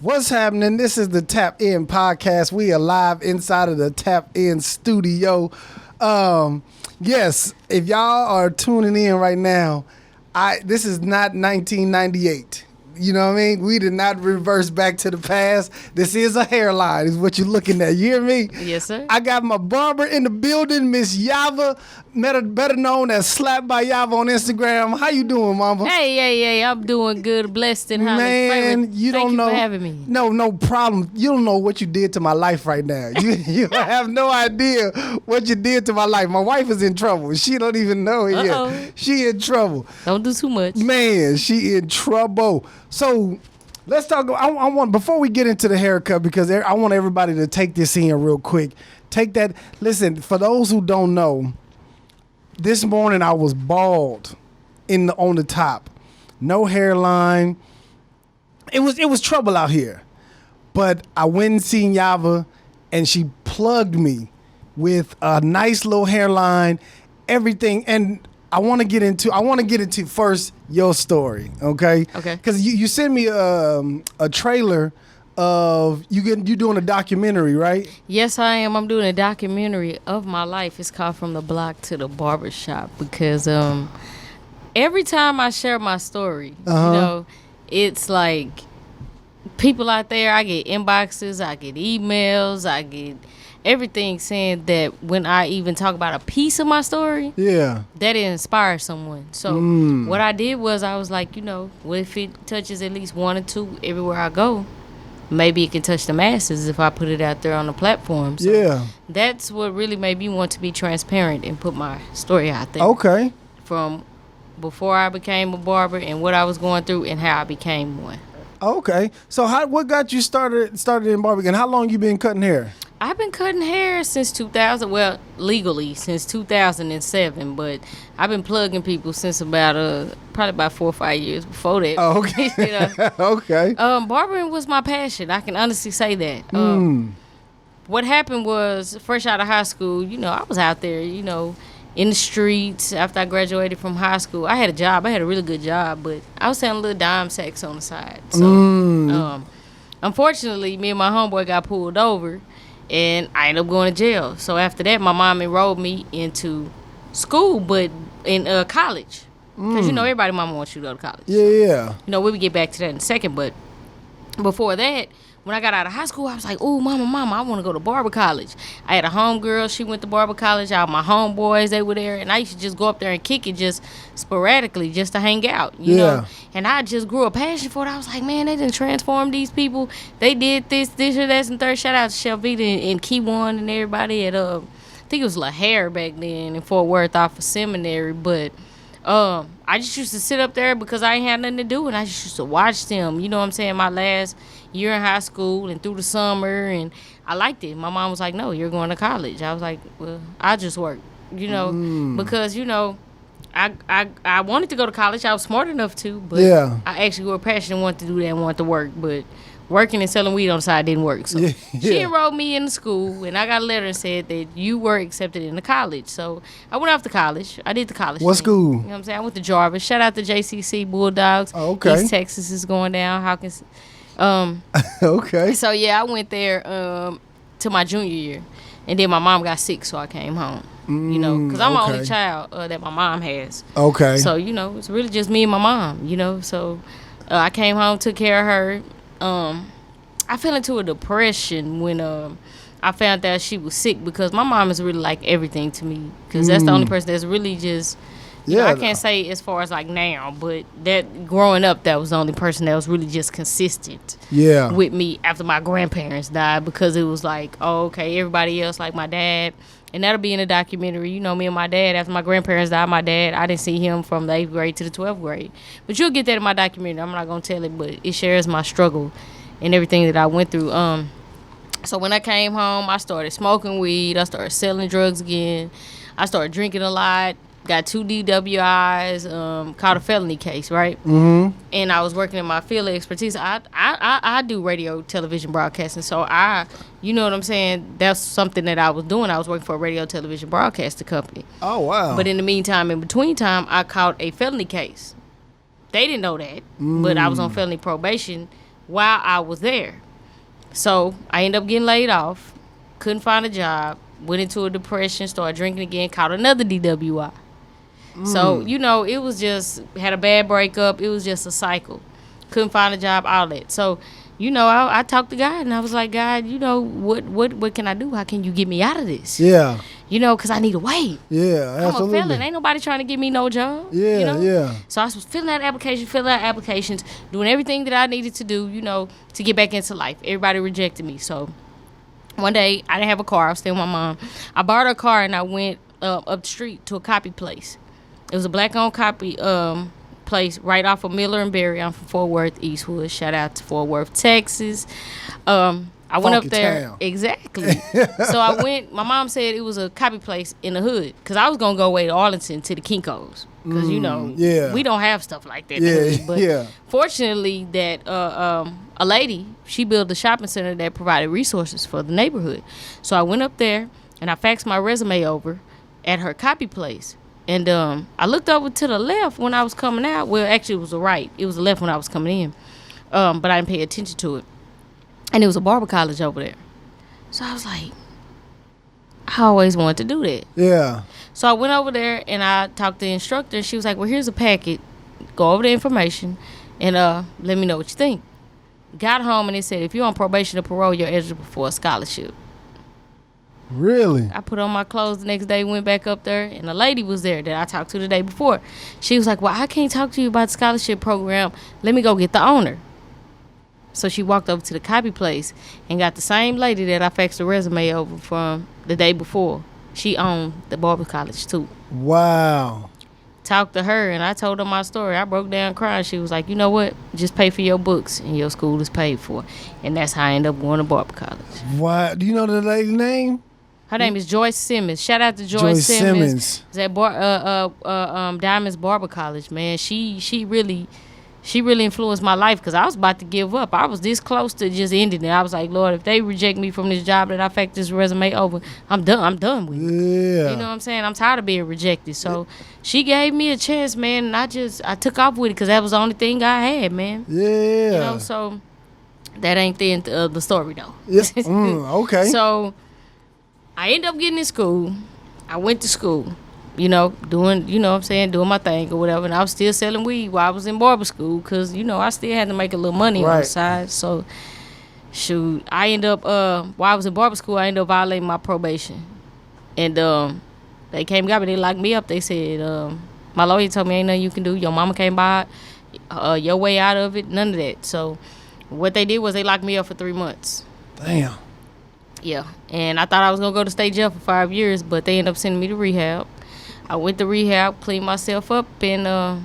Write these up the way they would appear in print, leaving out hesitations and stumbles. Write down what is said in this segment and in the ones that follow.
What's happening? This is the Tap In podcast. We are live inside of the Tap In studio. Yes, if y'all are tuning in right now, this is not 1998. You know what I mean? We did not reverse back to the past. This is a hairline, is what you're looking at. You hear me? Yes, sir. I got my barber in the building, Miss Yava, better known as Slap by Yava on Instagram. How you doing, mama? Hey, I'm doing good, blessed, and highly favored. You don't Thank know. you for having me. No problem. You don't know what you did to my life right now. You have no idea what you did to my life. My wife is in trouble. She don't even know it yet. She in trouble. Don't do too much. Man, she in trouble. So let's talk. I want, before we get into the haircut, because I want everybody to take this in real quick. Take that. Listen, for those who don't know, this morning I was bald on the top, no hairline. It was trouble out here, but I went and seen Yava, and she plugged me with a nice little hairline, everything. And I want to get into first your story, okay? Okay. Because you sent me a trailer of you doing a documentary, right? Yes, I am. I'm doing a documentary of my life. It's called From the Block to the Barber Shop, because every time I share my story, it's like people out there, I get inboxes, I get emails, I get everything saying that when I even talk about a piece of my story, that it inspires someone. So what I did was I was like, what if it touches at least one or two everywhere I go? Maybe it can touch the masses if I put it out there on the platform. So that's what really made me want to be transparent and put my story out there. Okay. From before I became a barber and what I was going through and how I became one. Okay. So what got you started in barbering? And how long you been cutting hair? I've been cutting hair since 2000. Well, legally since 2007, but I've been plugging people since probably about 4 or 5 years before that. Oh, okay. Okay. Barbering was my passion. I can honestly say that. What happened was, fresh out of high school, I was out there, in the streets after I graduated from high school. I had a job. I had a really good job, but I was selling little dime sacks on the side. So, unfortunately, me and my homeboy got pulled over, and I ended up going to jail. So after that, my mom enrolled me into school, but in college. Because, everybody mama wants you to go to college. Yeah. So, we'll get back to that in a second. But before that, when I got out of high school, I was like, oh, mama, I want to go to barber college. I had a homegirl. She went to barber college. All my homeboys, they were there. And I used to just go up there and kick it just sporadically just to hang out, you know. And I just grew a passion for it. I was like, man, they didn't transform these people. They did this, or that, and third. Shout out to Shelvita and Key One and everybody at, I think it was La Hair back then in Fort Worth off of Seminary. But I just used to sit up there because I ain't had nothing to do. And I just used to watch them, you know what I'm saying, my last year in high school and through the summer, and I liked it. My mom was like, no, you're going to college. I was like, well, I just work, because, I wanted to go to college. I was smart enough to, but I actually were passionate and wanted to do that and wanted to work, but working and selling weed on the side didn't work. So she enrolled me in the school, and I got a letter and said that you were accepted into college. So I went off to college. I did the college What thing. school? You know what I'm saying? I went to Jarvis. Shout out to JCC Bulldogs. Oh, okay. East Texas is going down. Hawkins. Okay. So I went there to my junior year, and then my mom got sick, so I came home. Because I'm the only child that my mom has. Okay. So it's really just me and my mom. So I came home, took care of her. I fell into a depression when I found out she was sick, because my mom is really like everything to me, because that's the only person that's really just. I can't say as far as like now, but that growing up, that was the only person that was really just consistent with me after my grandparents died, because it was like, oh, okay, everybody else, like my dad, and that'll be in the documentary, me and my dad, after my grandparents died, I didn't see him from the 8th grade to the 12th grade. But you'll get that in my documentary. I'm not going to tell it, but it shares my struggle and everything that I went through. So when I came home, I started smoking weed. I started selling drugs again. I started drinking a lot. Got 2 DWIs, caught a felony case, right? Mm-hmm. And I was working in my field of expertise. I do radio, television broadcasting, so you know what I'm saying? That's something that I was doing. I was working for a radio, television broadcaster company. Oh, wow. But in the meantime, in between time, I caught a felony case. They didn't know that, but I was on felony probation while I was there. So I ended up getting laid off, couldn't find a job, went into a depression, started drinking again, caught another DWI. So, you know, it was just, had a bad breakup. It was just a cycle. Couldn't find a job, all that. So, you know, I talked to God and I was like, God, you know, what can I do? How can you get me out of this? Yeah. You know, because I need a way. Yeah, absolutely. I'm a felon. Ain't nobody trying to give me no job. Yeah, you know? Yeah. So I was filling out applications, doing everything that I needed to do, you know, to get back into life. Everybody rejected me. So one day, I didn't have a car. I was staying with my mom. I borrowed a car and I went up the street to a copy place. It was a black-owned copy place right off of Miller and Berry. I'm from Fort Worth, Eastwood. Shout out to Fort Worth, Texas. I went up there. Town. Exactly. So I went. My mom said it was a copy place in the hood because I was going to go away to Arlington to the Kinko's because, you know, we don't have stuff like that. Yeah, but fortunately that a lady, she built a shopping center that provided resources for the neighborhood. So I went up there and I faxed my resume over at her copy place. And I looked over to the left when I was coming out. Well, actually, it was the right. It was the left when I was coming in. But I didn't pay attention to it. And it was a barber college over there. So I was like, I always wanted to do that. Yeah. So I went over there and I talked to the instructor. She was like, well, here's a packet. Go over the information and let me know what you think. Got home and it said, if you're on probation or parole, you're eligible for a scholarship. Really? I put on my clothes the next day, went back up there, and a lady was there that I talked to the day before. She was like, well, I can't talk to you about the scholarship program. Let me go get the owner. So she walked over to the copy place and got the same lady that I faxed the resume over from the day before. She owned the barber college, too. Wow. Talked to her, and I told her my story. I broke down crying. She was like, you know what? Just pay for your books, and your school is paid for. And that's how I ended up going to barber college. Wow. Do you know the lady's name? Her name is Joyce Simmons. Shout out to Joyce Simmons. It's at Diamond's Barber College, man. She really influenced my life because I was about to give up. I was this close to just ending it. I was like, Lord, if they reject me from this job that I faxed this resume over, I'm done with it. Yeah. You know what I'm saying? I'm tired of being rejected. So she gave me a chance, man, and I took off with it because that was the only thing I had, man. Yeah. You know, so that ain't the end of the story, though. Yeah. Okay. So I ended up getting in school. I went to school, you know, doing, you know what I'm saying, doing my thing or whatever. And I was still selling weed while I was in barber school because, you know, I still had to make a little money on the side. So, shoot, I ended up, while I was in barber school, I ended up violating my probation. And they came and got me. They locked me up. They said, my lawyer told me ain't nothing you can do. Your mama came by, your way out of it, none of that. So, what they did was they locked me up for 3 months. Damn. Yeah, and I thought I was going to go to state jail for 5 years, but they ended up sending me to rehab. I went to rehab, cleaned myself up, and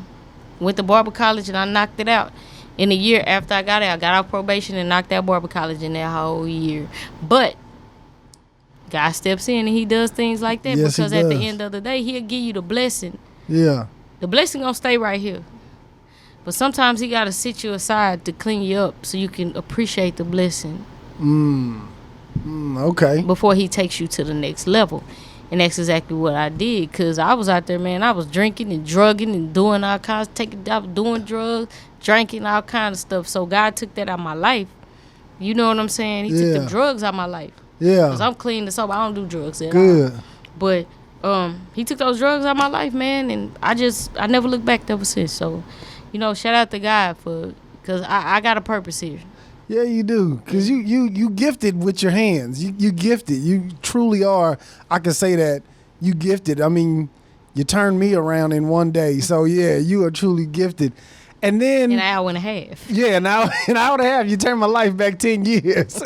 went to barber college, and I knocked it out. In a year after I got out, I got out probation and knocked out barber college in that whole year. But God steps in and he does things like that because at the end of the day, he'll give you the blessing. Yeah. The blessing going to stay right here. But sometimes he got to sit you aside to clean you up so you can appreciate the blessing. Okay. Before he takes you to the next level. And that's exactly what I did. Because I was out there, man. I was drinking and drugging and doing all kinds. I was doing drugs, drinking, all kinds of stuff. So God took that out of my life. You know what I'm saying? He took the drugs out of my life. Yeah. Because I'm clean and sober. I don't do drugs at all. But he took those drugs out of my life, man. And I never looked back ever since. So, you know, shout out to God because I got a purpose here. Yeah, you do, because you gifted with your hands. You gifted. You truly are. I can say that you gifted. I mean, you turned me around in one day. So, yeah, you are truly gifted. And then... an hour and a half. Yeah, now an hour and a half. You turned my life back 10 years.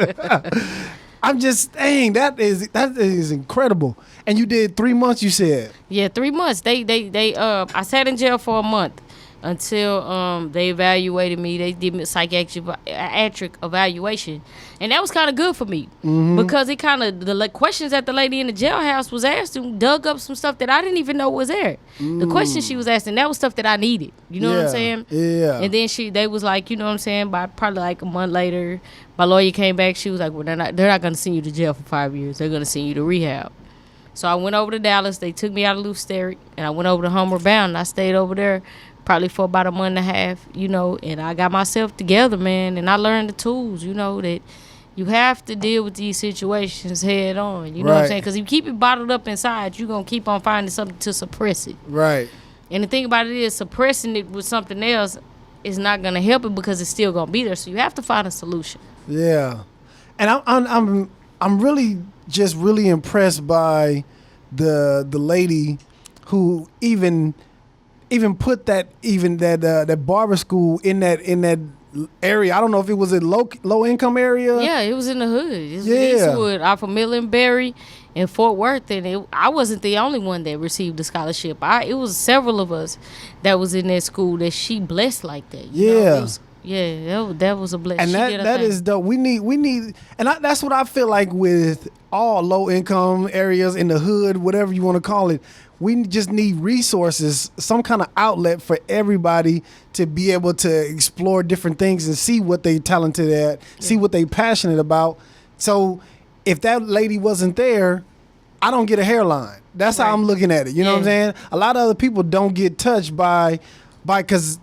I'm just saying, that is incredible. And you did 3 months, you said? Yeah, 3 months. I sat in jail for a month. Until they evaluated me. They did me a psychiatric evaluation. And that was kind of good for me. Because it kind of, the questions that the lady in the jailhouse was asking dug up some stuff that I didn't even know was there. The questions she was asking, that was stuff that I needed. You know what I'm saying? Yeah. And then they was like, you know what I'm saying? By probably like a month later, my lawyer came back. She was like, well, they're not going to send you to jail for 5 years. They're going to send you to rehab. So I went over to Dallas. They took me out of Louis-Sterrick, and I went over to Homeward Bound, and I stayed over there probably for about a month and a half, you know, and I got myself together, man, and I learned the tools, you know, that you have to deal with these situations head on, you know what I'm saying? Because if you keep it bottled up inside, you're going to keep on finding something to suppress it. Right. And the thing about it is, suppressing it with something else is not going to help it because it's still going to be there. So you have to find a solution. Yeah. And I'm really just really impressed by the lady who even put that barber school in that area. I don't know if it was a low income area. Yeah, it was in the hood. It's Eastwood, off of Millenberry in Fort Worth, and I wasn't the only one that received the scholarship. It was several of us that was in that school that she blessed like that. That was a blessing. And that is dope. We need, and that's what I feel like with all low income areas in the hood, whatever you want to call it. We just need resources, some kind of outlet for everybody to be able to explore different things and see what they talented at, see what they passionate about. So if that lady wasn't there, I don't get a hairline. That's how I'm looking at it. You know what I'm saying? A lot of other people don't get touched by because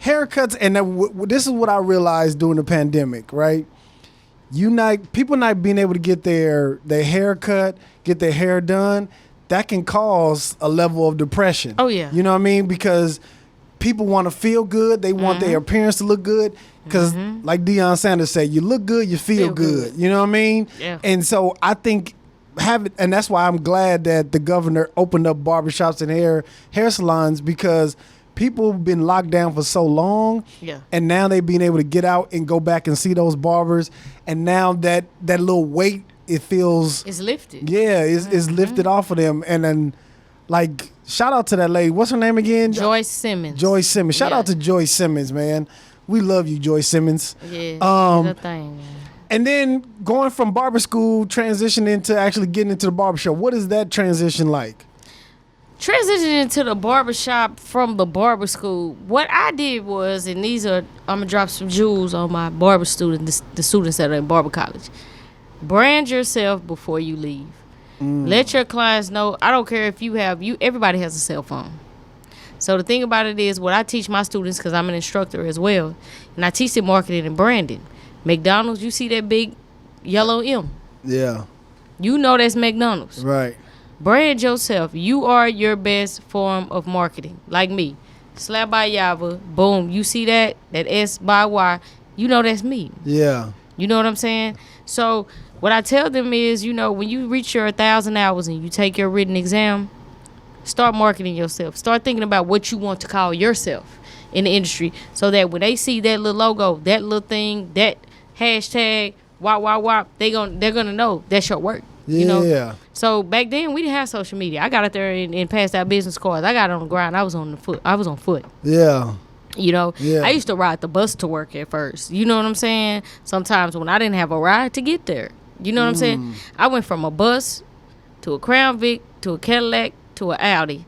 haircuts, and this is what I realized during the pandemic, right? People not being able to get their hair cut, get their hair done, that can cause a level of depression. Oh, yeah. You know what I mean? Because people want to feel good. They want their appearance to look good. Because like Deion Sanders said, you look good, you feel good. You know what I mean? Yeah. And so I think and that's why I'm glad that the governor opened up barbershops and hair salons, because people have been locked down for so long. Yeah. And now they being able to get out and go back and see those barbers. And now that little weight, it feels it's lifted. Yeah, it's lifted off of them. And then, like, shout out to that lady. What's her name again? Joyce Simmons. Joyce Simmons. Shout out to Joyce Simmons, man. We love you, Joyce Simmons. Yeah, good thing, man. And then going from barber school, transitioning to actually getting into the barbershop. What is that transition like? Transitioning into the barbershop from the barber school, what I did was, and I'm going to drop some jewels on my barber students, the students that are in barber college. Brand yourself before you leave. Let your clients know. I don't care if everybody has a cell phone. So the thing about it is, what I teach my students, because I'm an instructor as well, and I teach them marketing and branding. McDonald's, you see that big yellow M? Yeah. You know that's McDonald's. Right. Brand yourself. You are your best form of marketing. Like me. Slap by Yava. Boom. You see that S by Y. You know that's me. Yeah. You know what I'm saying? So what I tell them is, when you reach your 1,000 hours and you take your written exam, start marketing yourself. Start thinking about what you want to call yourself in the industry, so that when they see that little logo, that little thing, that hashtag, wop, they're gonna know that's your work. Yeah. So back then we didn't have social media. I got out there and passed out business cards. I got on the grind. I was on foot. Yeah. I used to ride the bus to work at first. You know what I'm saying? Sometimes when I didn't have a ride to get there. You know what I'm saying? I went from a bus to a Crown Vic to a Cadillac to an Audi.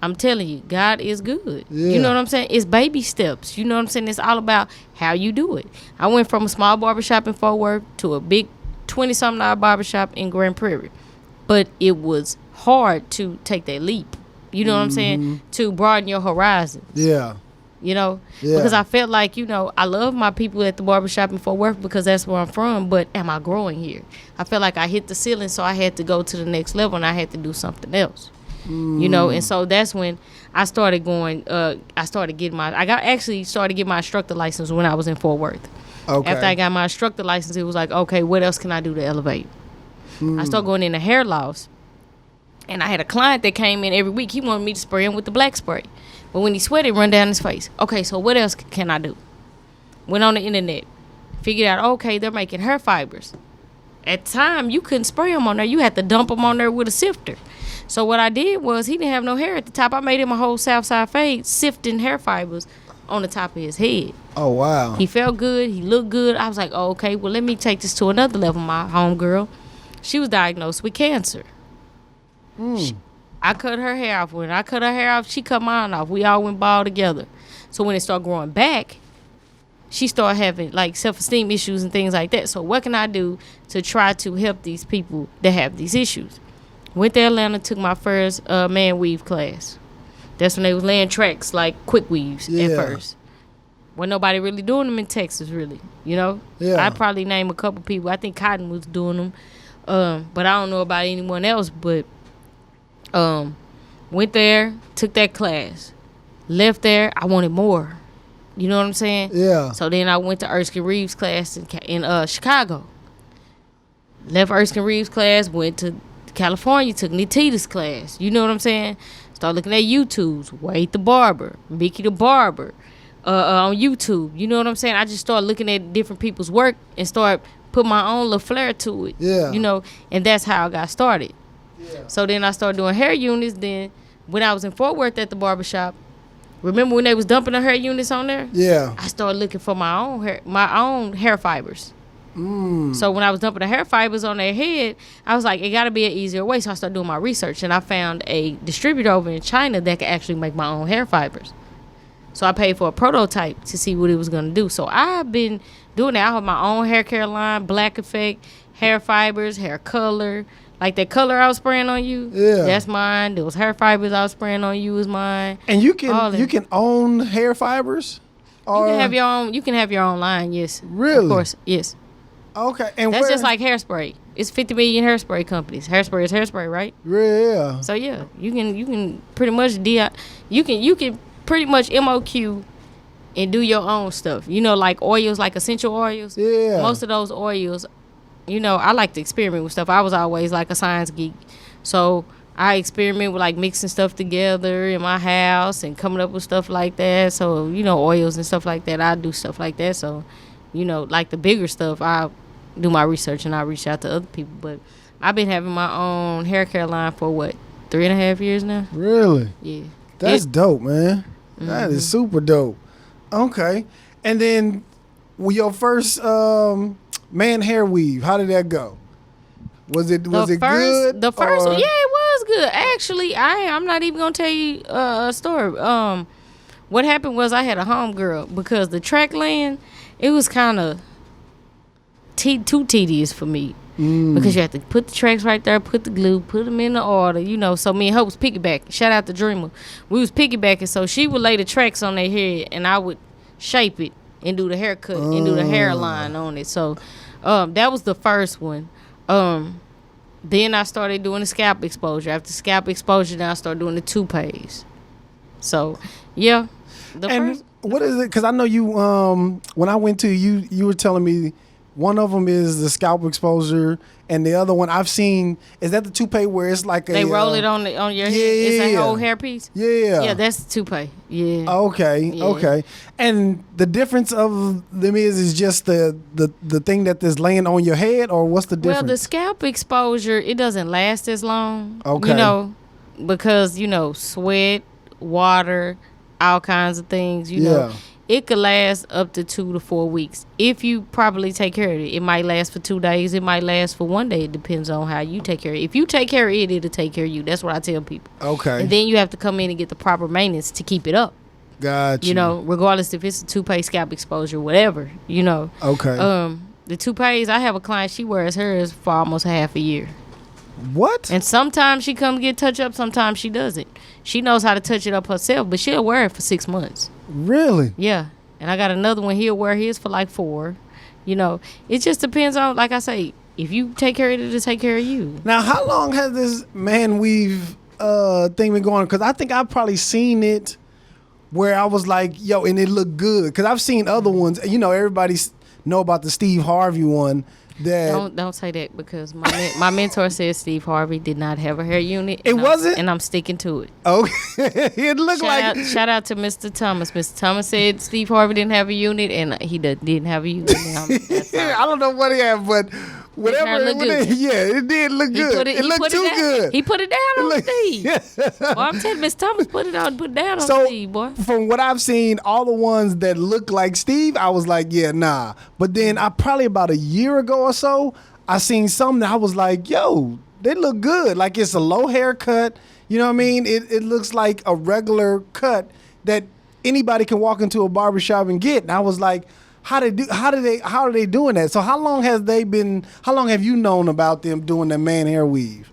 I'm telling you, God is good. Yeah. You know what I'm saying? It's baby steps. You know what I'm saying? It's all about how you do it. I went from a small barbershop in Fort Worth to a big 20-something barbershop in Grand Prairie. But it was hard to take that leap. You know what I'm saying? To broaden your horizons. Yeah. Because I felt like, I love my people at the barbershop in Fort Worth because that's where I'm from, but am I growing here? I felt like I hit the ceiling, so I had to go to the next level and I had to do something else. And so that's when I started going, I started getting my instructor license when I was in Fort Worth. Okay. After I got my instructor license, it was like, okay, what else can I do to elevate? I started going into hair loss. And I had a client that came in every week. He wanted me to spray him with the black spray. But when he sweated, it run down his face. Okay, so what else can I do? Went on the internet. Figured out, okay, they're making hair fibers. At the time, you couldn't spray them on there. You had to dump them on there with a sifter. So what I did was, he didn't have no hair at the top. I made him a whole Southside fade, sifting hair fibers on the top of his head. Oh, wow. He felt good. He looked good. I was like, oh, okay, well, let me take this to another level. My homegirl, she was diagnosed with cancer. I cut her hair off. When I cut her hair off, she cut mine off. We all went bald together. So when it started growing back, she started having like self-esteem issues and things like that. So what can I do to try to help these people that have these issues? Went to Atlanta, took my first man weave class. That's when they was laying tracks like quick weaves at first. Wasn't nobody really doing them in Texas, really. You know? Yeah. I'd probably name a couple people. I think Cotton was doing them. But I don't know about anyone else. But went there, took that class. Left there, I wanted more. You know what I'm saying? Yeah. So then I went to Erskine Reeves' class in Chicago. Left Erskine Reeves' class, went to California, took Nitita's class. You know what I'm saying? Start looking at YouTubes. Wade the Barber, Mickey the Barber, on YouTube. You know what I'm saying? I just started looking at different people's work and start put my own little flair to it. Yeah. You know, and that's how I got started. Yeah. So then I started doing hair units. Then when I was in Fort Worth at the barbershop, remember when they was dumping the hair units on there? Yeah. I started looking for my own hair fibers. So when I was dumping the hair fibers on their head, I was like, it got to be an easier way. So I started doing my research, and I found a distributor over in China that could actually make my own hair fibers. So I paid for a prototype to see what it was going to do. So I've been doing that. I have my own hair care line, black effect, hair fibers, hair color. Like that color I was spraying on you, that's mine. Those hair fibers I was spraying on you is mine. And you can own hair fibers? You can have your own. You can have your own line. Yes. Really? Of course. Yes. Okay. And that's just like hairspray. It's 50 million hairspray companies. Hairspray is hairspray, right? Yeah. So yeah, you can pretty much you can pretty much MOQ and do your own stuff. You know, like oils, like essential oils. Yeah. Most of those oils, you know, I like to experiment with stuff. I was always like a science geek, so I experiment with like mixing stuff together in my house and coming up with stuff like that. So, you know, oils and stuff like that. I do stuff like that. So, you know, like the bigger stuff, I do my research and I reach out to other people. But I've been having my own hair care line for 3.5 years now. Really? Yeah. That's dope, man. That is super dope. Okay. And then your first man hair weave, how did that go? Was it good? The first one, yeah, it was good. Actually, I'm not even gonna tell you a story. What happened was I had a homegirl because the track land, it was kind of too tedious for me because you have to put the tracks right there, put the glue, put them in the order, you know. So me and her was piggybacking. Shout out to Dreamer. We was piggybacking. So she would lay the tracks on their head and I would shape it and do the haircut and do the hairline on it. So that was the first one. Then I started doing the scalp exposure. After scalp exposure, then I started doing the toupees. So, yeah. What is it? Because I know you, when I went to you were telling me one of them is the scalp exposure, and the other one I've seen, is that the toupee where it's like they roll it on your head? It's a whole hair piece? Yeah. Yeah, that's the toupee. Yeah. Okay. And the difference of them is just the thing that is laying on your head, or what's the difference? Well, the scalp exposure, it doesn't last as long. Okay. You know, because, you know, sweat, water, all kinds of things, you know. It could last up to 2 to 4 weeks if you properly take care of it. It might last for 2 days. It might last for 1 day. It depends on how you take care of it. If you take care of it, it'll take care of you. That's what I tell people. Okay. And then you have to come in and get the proper maintenance to keep it up. Gotcha. You know, regardless if it's a toupee, scalp exposure, whatever, you know. Okay. The toupees, I have a client, she wears hers for almost half a year. What? And sometimes she comes get touch up, sometimes she doesn't. She knows how to touch it up herself, but she'll wear it for 6 months. Really? Yeah. And I got another one, he'll wear his for like 4. You know, it just depends on, like I say, if you take care of it, it'll take care of you. Now, how long has this man weave thing been going on? Because I think I've probably seen it where I was like, yo, and it looked good. Because I've seen other ones. You know, everybody know about the Steve Harvey one. Don't say that, because my mentor said Steve Harvey did not have a hair unit. It wasn't? And I'm sticking to it. Okay. It looked Shout out to Mr. Thomas. Mr. Thomas said Steve Harvey didn't have a unit, and he didn't have a unit. I don't know what he had, but whatever it did look good. It looked too good. He put it down on Steve. Well, I'm telling Mr. Thomas put it down on Steve, boy. From what I've seen, all the ones that look like Steve, I was like, yeah, nah. But then probably about a year ago or so, I seen something that I was like, yo, they look good. Like it's a low haircut. You know what I mean? It looks like a regular cut that anybody can walk into a barbershop and get. And I was like, how are they doing that? So how long have you known about them doing the man hair weave?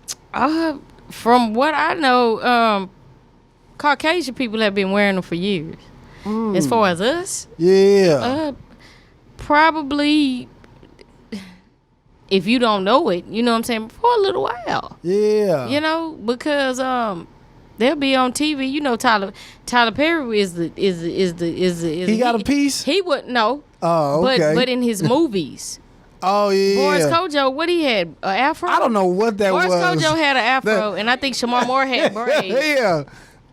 from what I know, Caucasian people have been wearing them for years. As far as us, probably, if you don't know it, you know what I'm saying, for a little while. Yeah. You know, because they'll be on TV. You know, Tyler Perry is the he got a piece? He would no. Oh, okay. But in his movies. Oh, yeah. Boris Kojo, what he had? An afro? I don't know what that Boris was. Boris Kojo had an afro, and I think Shamar Moore had braids. Yeah.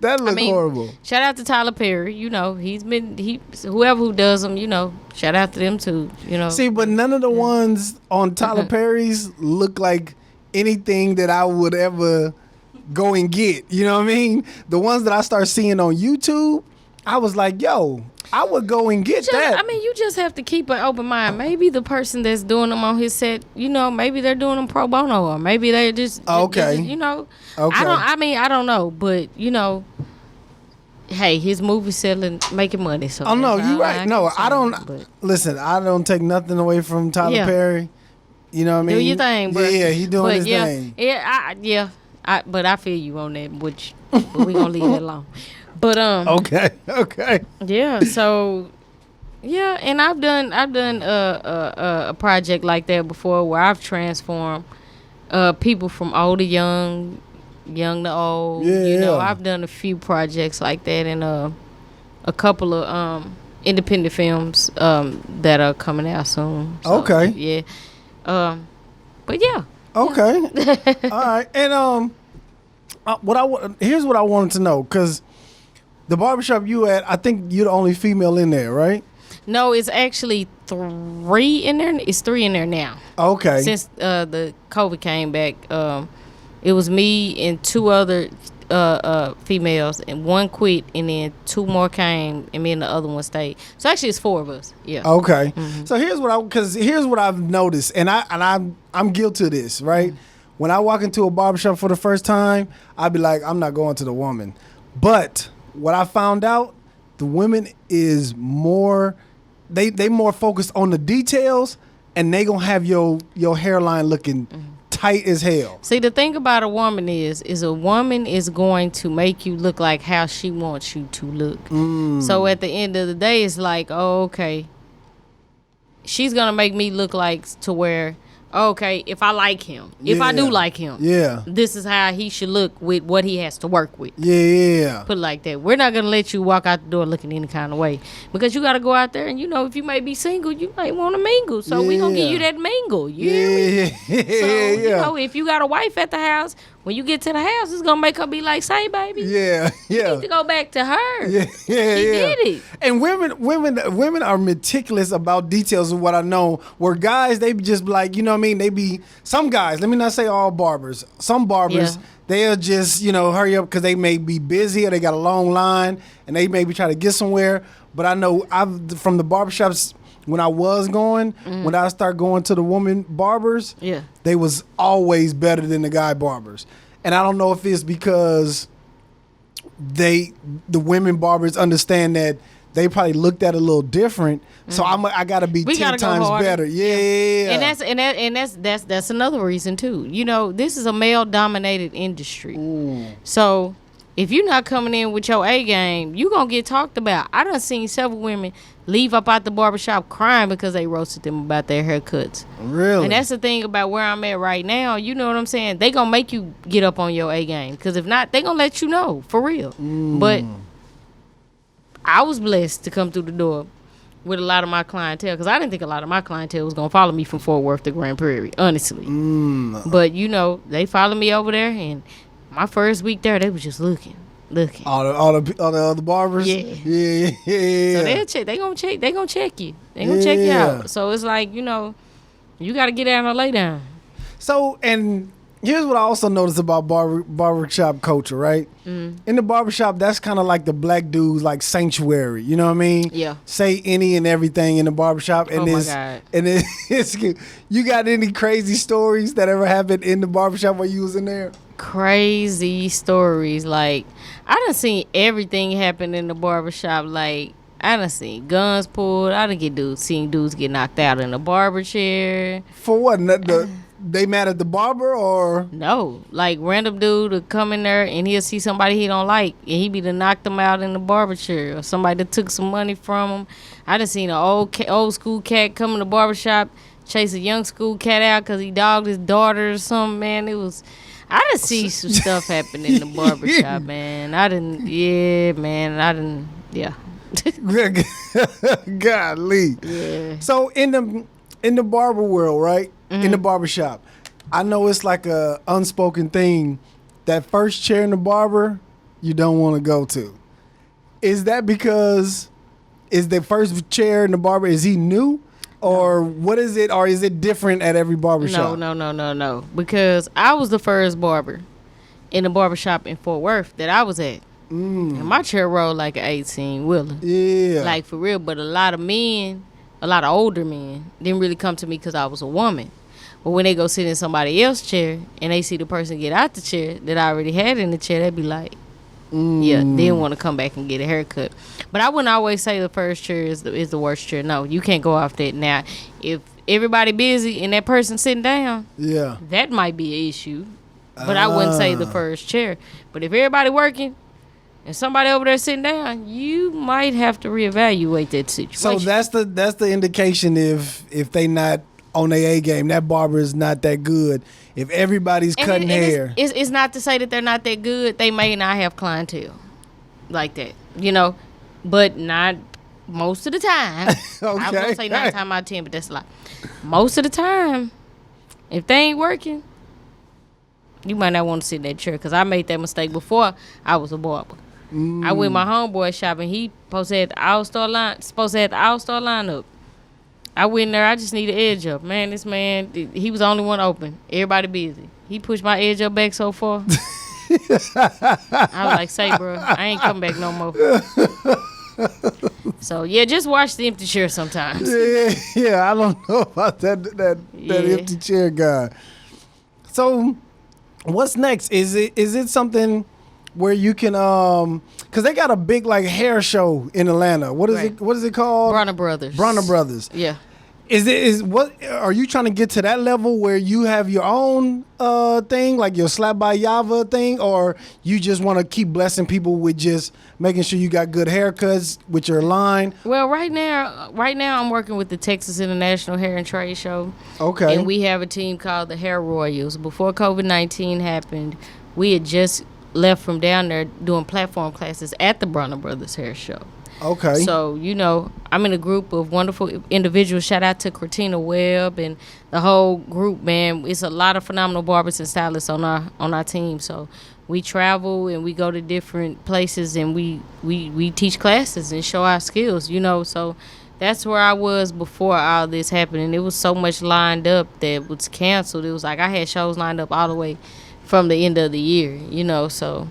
That looked horrible. Shout out to Tyler Perry. You know, whoever who does them, you know, shout out to them too, you know. See, but none of the ones on Tyler Perry's look like anything that I would ever go and get. You know what I mean? The ones that I start seeing on YouTube, I was like, yo, I would go and get that. I mean, you just have to keep an open mind. Maybe the person that's doing them on his set, you know, maybe they're doing them pro bono, or maybe they're just you know. Okay. I don't know, but you know, hey, his movie selling, making money. So no, you're right. No, I don't. Listen, I don't take nothing away from Tyler Perry. You know what I mean? Do your thing, bro. Yeah, he doing his thing. Yeah, but I feel you on that, but we gonna leave it alone. But okay. Yeah, so yeah, and I've done a project like that before where I've transformed people from old to young to old. Yeah, you know, I've done a few projects like that, and a couple of independent films that are coming out soon. So, okay. Yeah. But yeah. Okay. All right. And here's what I wanted to know, because the barbershop you at, I think you're the only female in there, right? No, it's actually 3 in there. It's 3 in there now. Okay. Since the COVID came back, it was me and 2 other females, and 1 quit, and then 2 more came, and me and the other one stayed. So actually, it's 4 of us. Yeah. Okay. Mm-hmm. So here's what I've noticed, and I'm guilty of this, right? Mm-hmm. When I walk into a barbershop for the first time, I'd be like, I'm not going to the woman. But what I found out, the women is more, they more focused on the details, and they gonna have your hairline looking tight as hell. See, the thing about a woman is a woman is going to make you look like how she wants you to look. So at the end of the day, it's like, oh, okay, she's gonna make me look like to where, okay, if I like him, if I do like him, this is how he should look with what he has to work with. Yeah. Put it like that. We're not going to let you walk out the door looking any kind of way, because you got to go out there and, you know, if you may be single, you might want to mingle. So we're going to give you that mingle. You hear me? So, you know, if you got a wife at the house, when you get to the house, it's going to make her be like, say, baby. Yeah. You need to go back to her. Yeah. She did it. And women are meticulous about details of what I know, where guys, they just be like, you know what I mean? They be, some guys, let me not say all barbers, some barbers, they'll just, you know, hurry up because they may be busy or they got a long line and they may be trying to get somewhere. But I know from the barbershops when I was going, when I started going to the woman barbers, they was always better than the guy barbers. And I don't know if it's because the women barbers understand that they probably looked at it a little different. So I gotta be 10 times better. Yeah. And that's another reason too. You know, this is a male dominated industry. Ooh. So if you're not coming in with your A game, you gonna get talked about. I done seen several women leave up out the barbershop crying because they roasted them about their haircuts. Really? And that's the thing about where I'm at right now. You know what I'm saying? They gonna make you get up on your A game, because if not, they gonna let you know for real. But I was blessed to come through the door with a lot of my clientele, because I didn't think a lot of my clientele was going to follow me from Fort Worth to Grand Prairie, honestly. But, you know, they followed me over there, and my first week there, they was just looking. All the other barbers? Yeah. So they'll check. They gonna check you. They gonna check you out. So it's like, you know, you got to get down or lay down. So, and here's what I also noticed about barbershop culture, right? In the barbershop, that's kind of like the black dude's like sanctuary. You know what I mean? Yeah. Say any and everything in the barbershop. And my God. And it's you got any crazy stories that ever happened in the barbershop while you was in there? Crazy stories. Like, I done seen everything happen in the barbershop. Like, I done seen guns pulled. I done seen dudes get knocked out in a barber chair. For what? they mad at the barber or no? Like random dude to come in there and he'll see somebody he don't like and he be to knock them out in the barber chair or somebody that took some money from him. I done seen an old school cat come in the barber shop chase a young school cat out because he dogged his daughter or something. Man, I done see some stuff happen in the barber shop, man. Yeah. Golly. Yeah. So in the barber world, right? In the barber shop, I know it's like a unspoken thing. That first chair in the barber, you don't want to go to. Is that because is the first chair in the barber, is he new? Or what is it? Or is it different at every barber shop? No. Because I was the first barber in the barber shop in Fort Worth that I was at. And my chair rolled like an 18-wheeler. Yeah. Like for real. But a lot of older men didn't really come to me because I was a woman. But when they go sit in somebody else's chair and they see the person get out the chair that I already had in the chair, they be like, yeah, they didn't want to come back and get a haircut. But I wouldn't always say the first chair is the worst chair. No, you can't go off that. Now, if everybody busy and that person sitting down, yeah, that might be an issue. But I wouldn't say the first chair. But if everybody working and somebody over there sitting down, you might have to reevaluate that situation. So that's the indication if they not on their A game, that barber is not that good. If everybody's cutting hair, it's not to say that they're not that good. They may not have clientele like that, but not most of the time. Okay. I was gonna say 9 times out of 10, but that's a lot. Most of the time, if they ain't working, you might not want to sit in that chair. Because I made that mistake before I was a barber. I went my homeboy shop and he supposed to have the all-star lineup. I went in there, I just need an edge up. Man, this man, he was the only one open. Everybody busy. He pushed my edge up back so far. I was like, say, bro, I ain't coming back no more. So, yeah, just watch the empty chair sometimes. Yeah, I don't know about that empty chair guy. So, what's next? Is it something where you can because they got a big like hair show in Atlanta. What is it called? Bronner Brothers. Yeah. What are you trying to get to that level where you have your own thing, like your slap by Yava thing, or you just want to keep blessing people with just making sure you got good haircuts with your line? Well, right now I'm working with the Texas International Hair and Trade Show. Okay. And we have a team called the Hair Royals. Before COVID-19 happened, we had just left from down there doing platform classes at the Bronner Brothers Hair Show. Okay. So, I'm in a group of wonderful individuals. Shout out to Christina Webb and the whole group, man. It's a lot of phenomenal barbers and stylists on our team. So we travel and we go to different places and we teach classes and show our skills, So that's where I was before all this happened. And it was so much lined up that was canceled. It was like I had shows lined up all the way from the end of the year, So,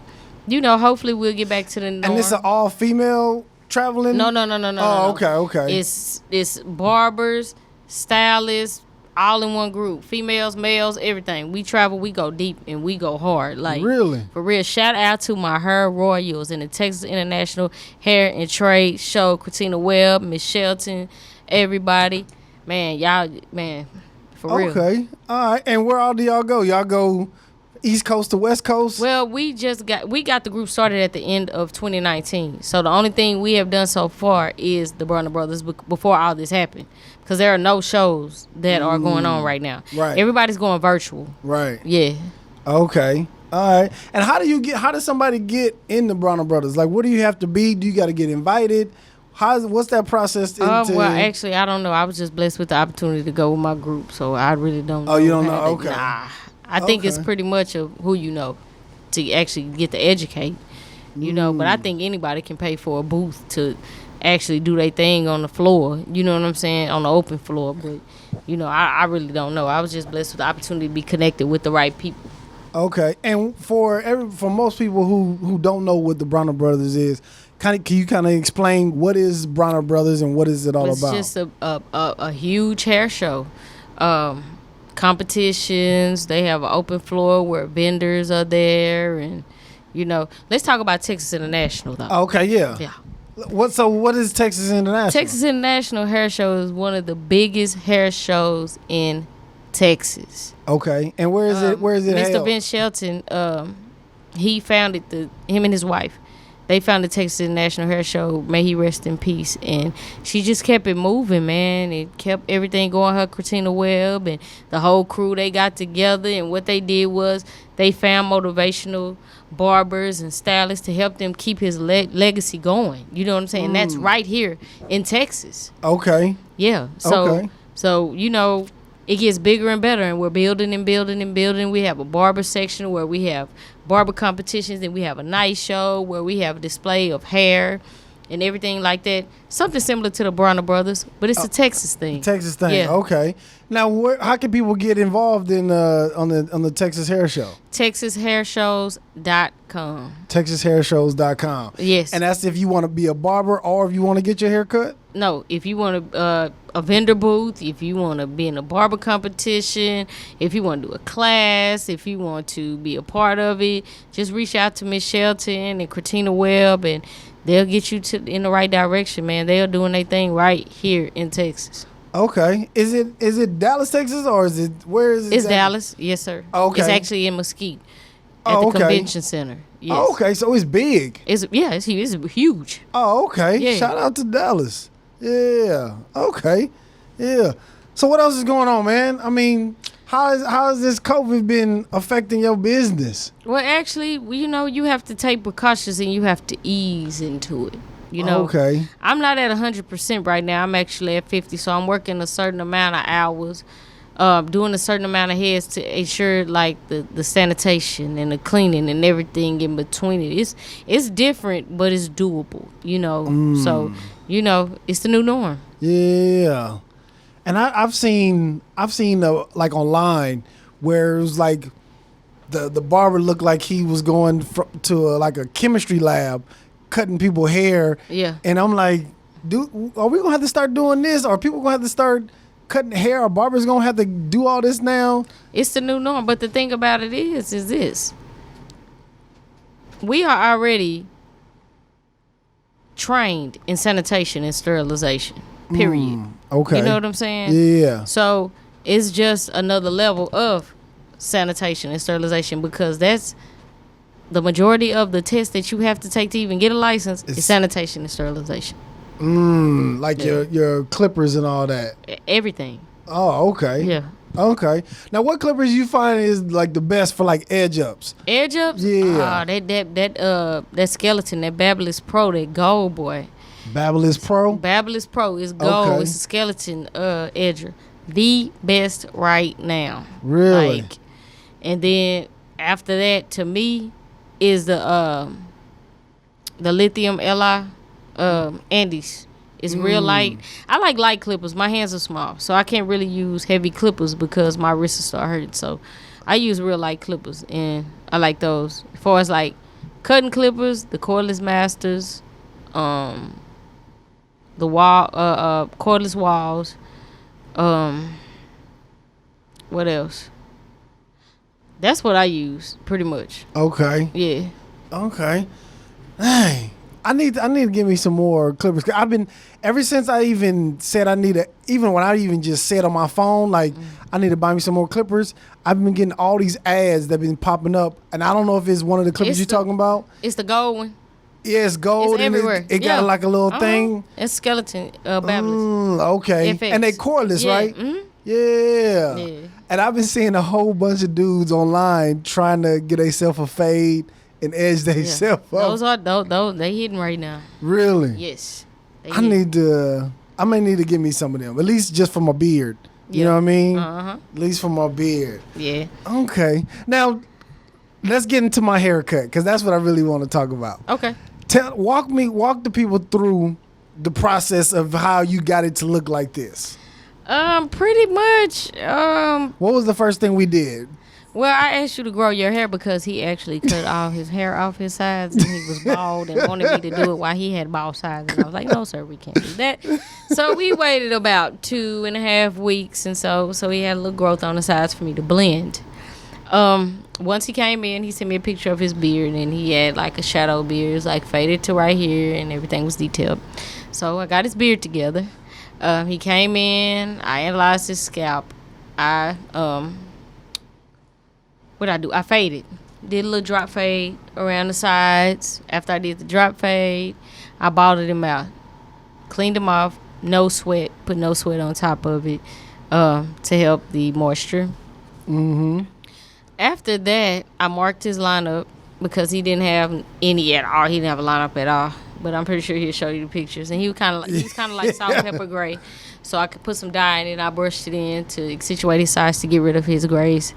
hopefully we'll get back to the norm. And it's an all-female traveling? No. Oh, okay. It's barbers, stylists, all in one group. Females, males, everything. We travel, we go deep, and we go hard. Like, really? For real. Shout out to my Hair Royals in the Texas International Hair and Trade Show. Christina Webb, Miss Shelton, everybody. Man, y'all, for real. Okay. All right. And where all do y'all go? Y'all go East Coast to West Coast? Well, we got the group started at the end of 2019. So the only thing we have done so far is the Bronner Brothers before all this happened, because there are no shows that are going on right now. Right. Everybody's going virtual. Right. Yeah. Okay. All right. And how does somebody get in the Bronner Brothers? Like, what do you have to be? Do you got to get invited? What's that process? Well, actually, I don't know. I was just blessed with the opportunity to go with my group, so I really don't know. Oh, you don't know? Okay. Nah. I think it's pretty much of who you know to actually get to educate, But I think anybody can pay for a booth to actually do their thing on the floor, you know what I'm saying, on the open floor. But, I really don't know. I was just blessed with the opportunity to be connected with the right people. Okay. And for most people who don't know what the Bronner Brothers is, can you explain what is Bronner Brothers and what is it all about? It's just a huge hair show. Competitions, they have an open floor where vendors are there, and let's talk about Texas International though. Okay, yeah. What is Texas International? Texas International Hair Show is one of the biggest hair shows in Texas. Okay. And where is it? Where is it? Mr. Ben Shelton, he founded him and his wife. They founded Texas International Hair Show. May he rest in peace. And she just kept it moving, man. It kept everything going. Her Christina Webb and the whole crew, they got together. And what they did was they found motivational barbers and stylists to help them keep his legacy going. You know what I'm saying? And that's right here in Texas. Okay. Yeah. So, you know, it gets bigger and better, and we're building and building and building. We have a barber section where we have barber competitions, and we have a night show where we have a display of hair and everything like that. Something similar to the Bronner Brothers, but it's a Texas thing. Texas thing. Yeah. Okay. Now, how can people get involved in on the Texas Hair Show? TexasHairShows.com. TexasHairShows.com. Yes. And that's if you want to be a barber or if you want to get your hair cut? No, if you want a vendor booth, if you want to be in a barber competition, if you want to do a class, if you want to be a part of it, just reach out to Miss Shelton and Christina Webb, and they'll get you in the right direction, man. They are doing their thing right here in Texas. Okay. Is it Dallas, Texas, or is it where is it? It's Dallas, yes, sir. Okay. It's actually in Mesquite at the convention center. Yes. Oh, okay, so it's big. It's huge. Oh, okay. Yeah. Shout out to Dallas. Yeah. Okay. Yeah. So what else is going on, man? I mean, how has this COVID been affecting your business? Well, actually, you know, you have to take precautions and you have to ease into it. You know, okay. I'm not at 100% right now. I'm actually at 50, so I'm working a certain amount of hours, doing a certain amount of heads to ensure like the sanitation and the cleaning and everything in between it. It's different, but it's doable. You know, so you know it's the new norm. Yeah, and I've seen like online where it was like the barber looked like he was going to like a chemistry lab, cutting people hair. Yeah. And I'm like, are we gonna have to start doing this? Or are people gonna have to start cutting hair? Or barbers gonna have to do all this now? It's the new norm. But the thing about it is this. We are already trained in sanitation and sterilization. Period. Okay. You know what I'm saying? Yeah. So it's just another level of sanitation and sterilization, because that's the majority of the tests that you have to take to even get a license is sanitation and sterilization. Like your clippers and all that. Everything. Oh, okay. Yeah. Okay. Now, what clippers you find is like the best for like edge ups? Edge ups? Yeah. That skeleton, that Babyliss Pro, that gold boy. Babyliss Pro? Babyliss Pro is gold. Okay. It's a skeleton edger. The best right now. Really? Like, and then after that, to me, is the lithium Li Andes. It's real light. I like light clippers. My hands are small, so I can't really use heavy clippers because my wrists will start hurting. So I use real light clippers, and I like those. As far as like cutting clippers, the cordless masters, the cordless walls. What else? That's what I use pretty much. Okay. Yeah. Okay. Hey, I need to give me some more clippers. I've been ever since I even said even when I even just said on my phone like I need to buy me some more clippers. I've been getting all these ads that have been popping up, and I don't know if it's one of the clippers you're talking about. It's the gold one. Yeah, it's gold. It's everywhere. It got like a little thing. It's skeleton Babyliss. Okay. FX. And they cordless, right? Mm-hmm. Yeah. And I've been seeing a whole bunch of dudes online trying to get themselves a fade and edge themselves up. Those they hidden right now. Really? Yes. I may need to get me some of them, at least just for my beard. You know what I mean? At least for my beard. Yeah. Okay. Now, let's get into my haircut, because that's what I really want to talk about. Okay. Walk the people through the process of how you got it to look like this. Pretty much. What was the first thing we did? Well, I asked you to grow your hair because he actually cut all his hair off his sides, and he was bald and wanted me to do it while he had bald sides. And I was like, no, sir, we can't do that. So we waited about 2.5 weeks, and so he had a little growth on the sides for me to blend. Once he came in, he sent me a picture of his beard, and he had like a shadow beard. It was like faded to right here, and everything was detailed. So I got his beard together. He came in, I analyzed his scalp, what I do? I faded. Did a little drop fade around the sides. After I did the drop fade, I balled them out. Cleaned them off. No sweat. Put no sweat on top of it to help the moisture. Mm-hmm. After that, I marked his lineup because he didn't have any at all. He didn't have a lineup at all. But I'm pretty sure he'll show you the pictures. And he was kind of like salt, pepper, gray. So I could put some dye in it. I brushed it in to accentuate his sides to get rid of his grays.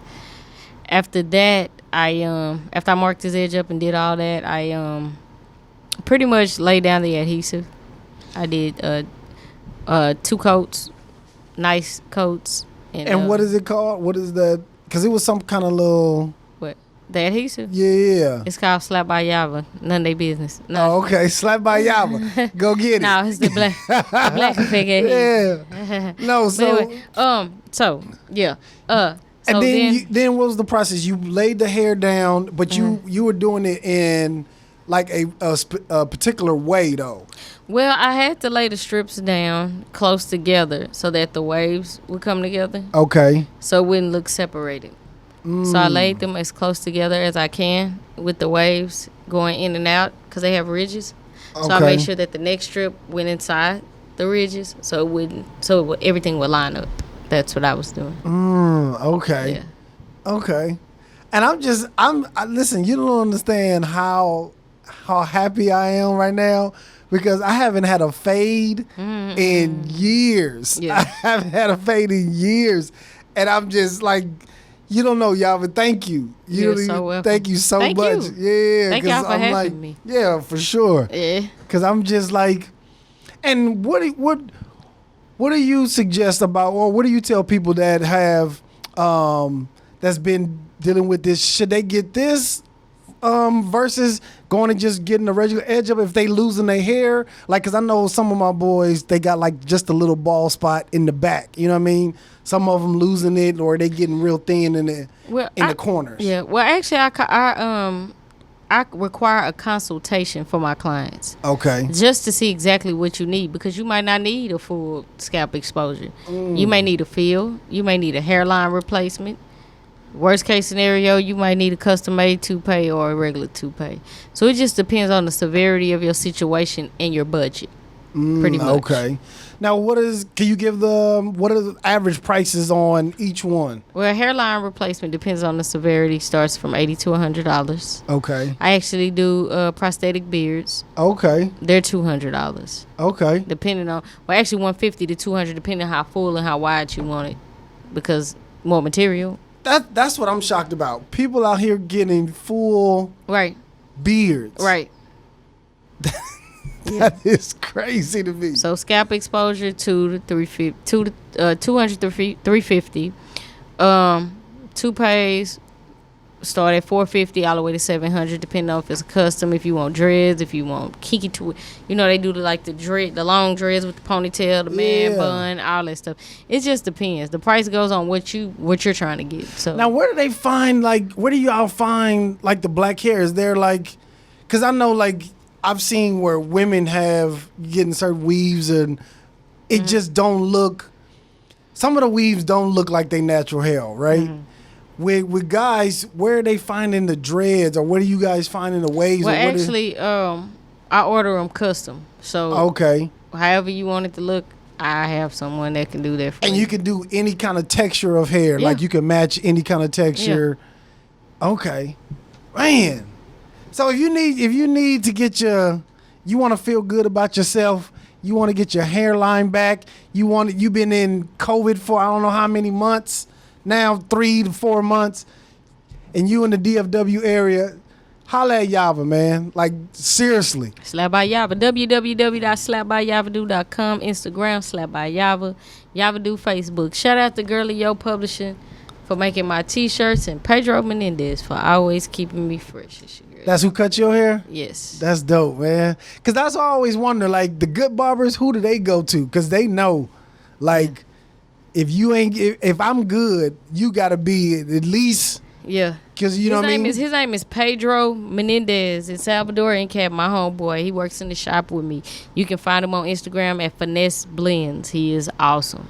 After that, after I marked his edge up and did all that, I pretty much laid down the adhesive. I did 2 coats, nice coats. And what is it called? What is that? Because it was some kind of little... What? The adhesive? Yeah. It's called Slap by Yava. None of their business. No. Oh, okay. Slap by Yava. Go get it. No, it's the black effect. Yeah. No, so... Anyway, so, yeah. And then what was the process? You laid the hair down, but you were doing it in like a particular way, though. Well, I had to lay the strips down close together so that the waves would come together. Okay. So it wouldn't look separated. So I laid them as close together as I can with the waves going in and out because they have ridges. Okay. So I made sure that the next strip went inside the ridges so everything would line up. That's what I was doing. Okay. Yeah. Okay. And listen, you don't understand how happy I am right now because I haven't had a fade in years. Yeah. I haven't had a fade in years. And I'm just like, you don't know, Yava, thank you. You're so welcome. Thank you so much. Yeah. Thank y'all for having me. Yeah, for sure. Yeah. Because I'm just like, and what do you suggest about, or what do you tell people that have, that's been dealing with this? Should they get this versus going and just getting a regular edge up if they losing their hair? Like, because I know some of my boys, they got like just a little bald spot in the back. You know what I mean? Some of them losing it or they getting real thin in the corners. Yeah. Well, actually, I require a consultation for my clients. Okay. Just to see exactly what you need because you might not need a full scalp exposure. You may need a fill. You may need a hairline replacement. Worst case scenario, you might need a custom-made toupee or a regular toupee. So it just depends on the severity of your situation and your budget. Pretty much. Okay. Now, what are the average prices on each one? Well, hairline replacement depends on the severity. Starts from $80 to $100. Okay. I actually do prosthetic beards. Okay. They're $200. Okay. Depending on, well, actually $150 to $200, depending on how full and how wide you want it, because more material. That's what I'm shocked about. People out here getting full beards. Right. That is crazy to me. So scalp exposure $200 to $350. Toupees start at $450 all the way to $700, depending on if it's a custom, if you want dreads, if you want kinky to it. You know they do the long dreads with the ponytail, the man bun, all that stuff. It just depends. The price goes on what you're trying to get. So now, where do y'all find like the black hair? Is there like, because I know like I've seen where women have getting certain weaves and it just don't look. Some of the weaves don't look like they natural hair, right? With guys, where are they finding the dreads, or what are you guys finding the waves? Well, actually, I order them custom. So however you want it to look, I have someone that can do that for you. And you can do any kind of texture of hair, like you can match any kind of texture. Yeah. Okay, man. So if you need to get you want to feel good about yourself, you want to get your hairline back, you've been in COVID for I don't know how many months now, 3 to 4 months, and you in the DFW area, holla at Yava, man. Like, seriously. Slap by Yava. www.slapbyyavadu.com. Instagram, Slap by Yava. Yavadu Facebook. Shout out to Girly Yo Publishing for making my t-shirts, and Pedro Menendez for always keeping me fresh. That's who cut your hair? Yes. That's dope, man. Because that's what I always wonder, like, the good barbers, who do they go to? Because they know, like, if I'm good, you got to be at least. Yeah. Because you know what I mean? His name is Pedro Menendez. It's Salvadorian cat, my homeboy. He works in the shop with me. You can find him on Instagram at Finesse Blends. He is awesome.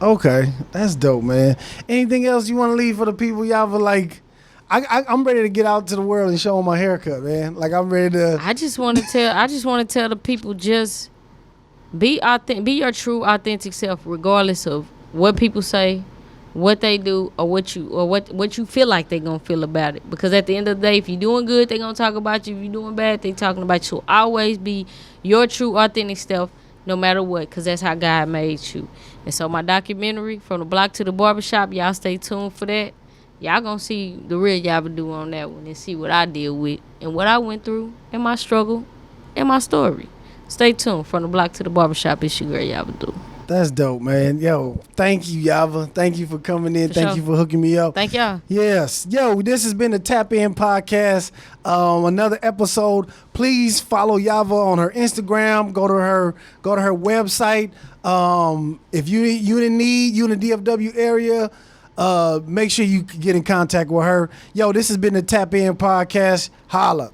Okay, that's dope, man. Anything else you want to leave for the people, Yava? Like, I'm ready to get out to the world and show them my haircut, man. Like, I'm ready to. I just want to tell the people, just be authentic, be your true authentic self, regardless of what people say, what they do, or what you feel like they're gonna feel about it. Because at the end of the day, if you're doing good, they're gonna talk about you. If you're doing bad, they talking about you. So always be your true authentic self, no matter what, because that's how God made you. And so my documentary, From the Block to the Barbershop, y'all stay tuned for that. Y'all gonna see the real Yava do on that one and see what I deal with and what I went through and my struggle and my story. Stay tuned. From the Block to the Barbershop, it's your girl Yava do. That's dope, man. Yo, thank you, Yava. Thank you for coming in. Thank you for hooking me up. Thank y'all. Yes. Yo, this has been the Tap In Podcast. Another episode. Please follow Yava on her Instagram. Go to her website. If you in the DFW area, make sure you get in contact with her. Yo, this has been the Tap In Podcast. Holla.